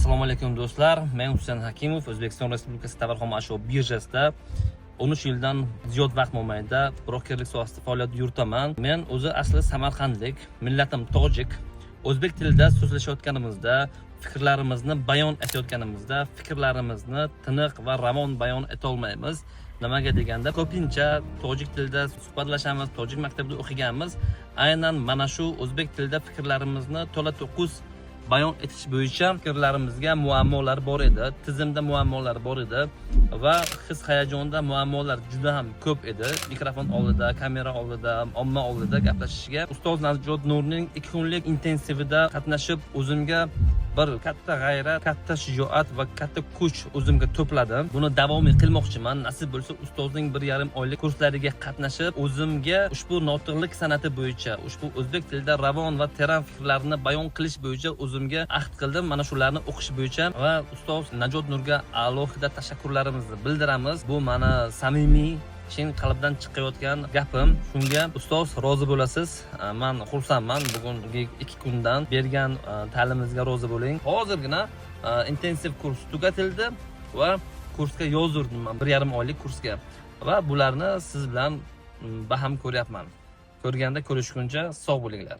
Assalomu alaykum do'stlar. Men Husayn Hakimov, O'zbekiston Respublikasi Tovar-xom ashyo birjasida 13 yildan ziyod vaqt mobaynida brokerlik sohasida faoliyat yuritaman. Men o'zi asli samarqandlik, millatim tojik. O'zbek tilida so'zlashayotganimizda, fikrlarimizni bayon etayotganimizda, fikrlarimizni tiniq va ravon bayon eta olmaymiz. Nimaga deganda, ko'pincha tojik tilida suhbatlashamiz, tojik maktabida o'qiganmiz. Aynan mana shu o'zbek tilida fikrlarimizni to'la-to'kis bayon etish bo'yicha fikrlarimizga muammolar bor edi, tizimda muammolar bor edi va his hayajonda muammolar juda ham ko'p edi. Mikrofon oldida, kamera oldida, omma oldida gaplashishga ustoz Najot Nurning 2 kunlik intensivida qatnashib, o'zimga bir katta g'ayrat, katta shijoat va katta kuch o'zimga to'pladim. Buni davomiy qilmoqchiman. Nasib bo'lsa, ustozning 1,5 oylik kurslariga qatnashib, o'zimga ushbu notiqlik san'ati bo'yicha, ushbu o'zbek tilida ravon va teran fikrlarni bayon qilish bo'yicha o'zimga ahd qildim. Mana shularni o'qish bo'yicha va ustoz Najot Nurga alohida tashakkurlarimizni bildiramiz. Bu meni samimiy chin qalbdan chiqayotgan gapim. Shunga ustoz rozi bo'lasiz. Men xursandman. Bugungi 2 kundan bergan ta'limimizga rozi bo'ling. Hozirgina intensiv kurs tugatildi va kursga yozdirdim men 1,5 oylik kursga va bularni siz bilan baham ko'ryapman. Ko'rganda ko'rishguncha sog' bo'linglar.